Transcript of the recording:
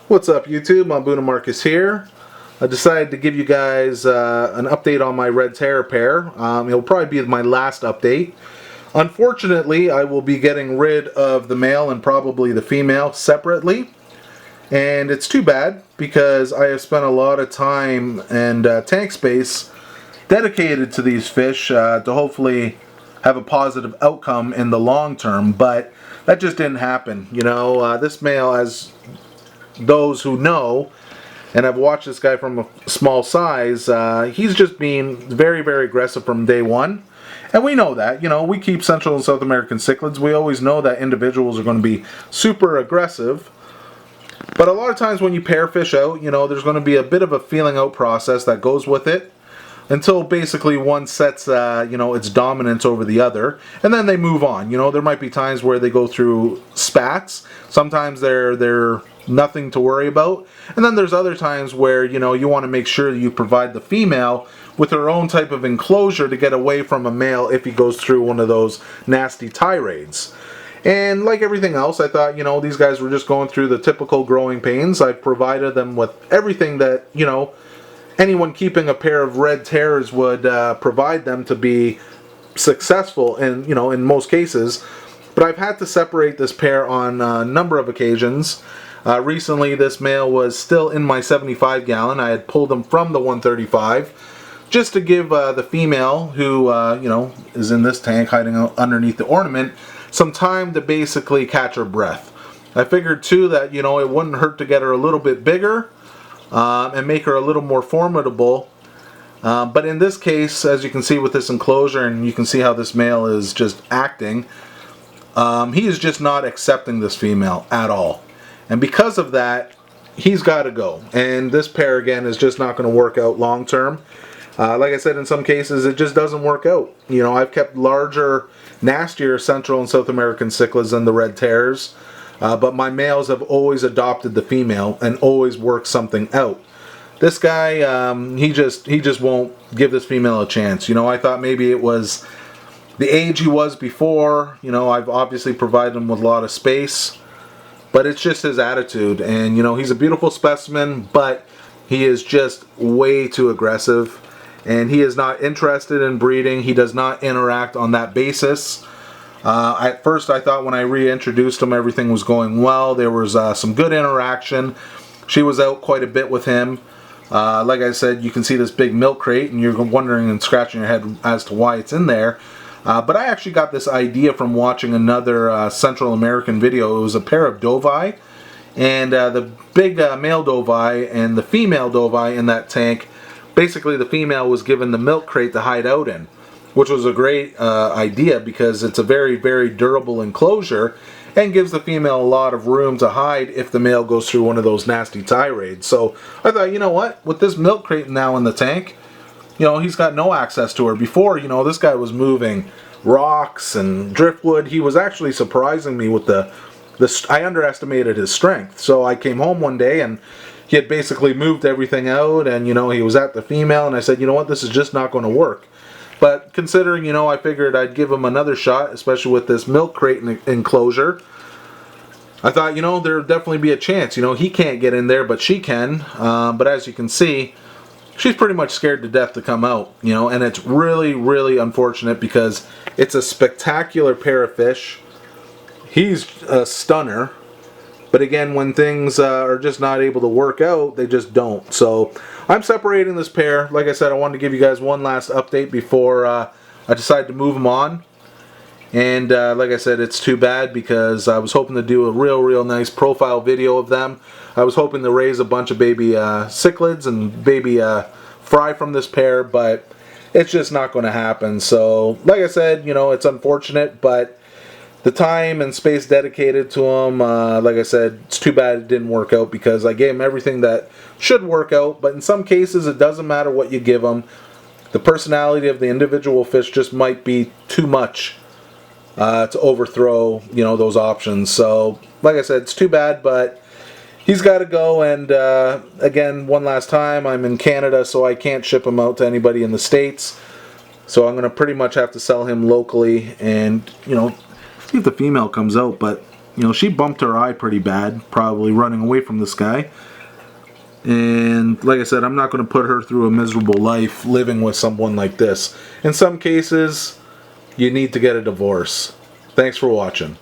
What's up YouTube? Mbuna Marcus here. I decided to give you guys an update on my Red Terror pair. It'll probably be my last update. Unfortunately, I will be getting rid of the male and probably the female separately. And it's too bad because I have spent a lot of time and tank space dedicated to these fish to hopefully have a positive outcome in the long term, but that just didn't happen. You know, this male, as those who know, and I've watched this guy from a small size, he's just been very, very aggressive from day one. And we know that, you know, we keep Central and South American cichlids. We always know that individuals are going to be super aggressive. But a lot of times when you pair fish out, you know, there's going to be a bit of a feeling out process that goes with it until basically one sets, you know, its dominance over the other, and then they move on. You know, there might be times where they go through spats. Sometimes they're nothing to worry about, and then there's other times where, you know, you want to make sure that you provide the female with her own type of enclosure to get away from a male if he goes through one of those nasty tirades. And like everything else, I thought, you know, these guys were just going through the typical growing pains. I provided them with everything that, you know, anyone keeping a pair of Red Terrors would provide them to be successful in, you know, in most cases. But I've had to separate this pair on a number of occasions. Recently, this male was still in my 75 gallon. I had pulled him from the 135 just to give the female, who, you know, is in this tank hiding underneath the ornament, some time to basically catch her breath. I figured too that, you know, it wouldn't hurt to get her a little bit bigger and make her a little more formidable. But in this case, as you can see with this enclosure, and you can see how this male is just acting, he is just not accepting this female at all. And because of that, he's got to go. And this pair, again, is just not going to work out long term. Like I said, in some cases, it just doesn't work out. You know, I've kept larger, nastier Central and South American cichlids than the Red Terrors. But my males have always adopted the female and always worked something out. This guy, he just won't give this female a chance. You know, I thought maybe it was the age he was before. You know, I've obviously provided him with a lot of space. But it's just his attitude. And, you know, he's a beautiful specimen, but he is just way too aggressive. And he is not interested in breeding. He does not interact on that basis. At first, I thought when I reintroduced him, everything was going well. There was some good interaction. She was out quite a bit with him. Like I said, you can see this big milk crate, and you're wondering and scratching your head as to why it's in there. But I actually got this idea from watching another Central American video. It was a pair of dovi, and the big male dovi and the female dovi in that tank, basically the female was given the milk crate to hide out in, which was a great idea because it's a very, very durable enclosure and gives the female a lot of room to hide if the male goes through one of those nasty tirades. So I thought, you know what, with this milk crate now in the tank, you know, he's got no access to her. Before, you know, this guy was moving rocks and driftwood. He was actually surprising me with I underestimated his strength. So I came home one day and he had basically moved everything out, and, you know, he was at the female, and I said, you know what, this is just not going to work. But considering, you know, I figured I'd give him another shot, especially with this milk crate enclosure, I thought, you know, there'll definitely be a chance. You know, he can't get in there, but she can. But as you can see, she's pretty much scared to death to come out, you know, and it's really, really unfortunate because it's a spectacular pair of fish. He's a stunner. But again, when things are just not able to work out, they just don't. So I'm separating this pair. Like I said, I wanted to give you guys one last update before I decide to move them on. And like I said, it's too bad because I was hoping to do a real nice profile video of them. I was hoping to raise a bunch of baby cichlids and baby fry from this pair, but it's just not going to happen. So like I said, you know, it's unfortunate, but the time and space dedicated to them, like I said, it's too bad it didn't work out because I gave them everything that should work out. But in some cases, it doesn't matter what you give them. The personality of the individual fish just might be too much to overthrow, you know, those options. So, like I said, it's too bad, but he's got to go. And again, one last time, I'm in Canada, so I can't ship him out to anybody in the States. So I'm going to pretty much have to sell him locally and, you know, see if the female comes out, but you know, she bumped her eye pretty bad, probably running away from this guy. And like I said, I'm not going to put her through a miserable life living with someone like this. In some cases, you need to get a divorce. Thanks for watching.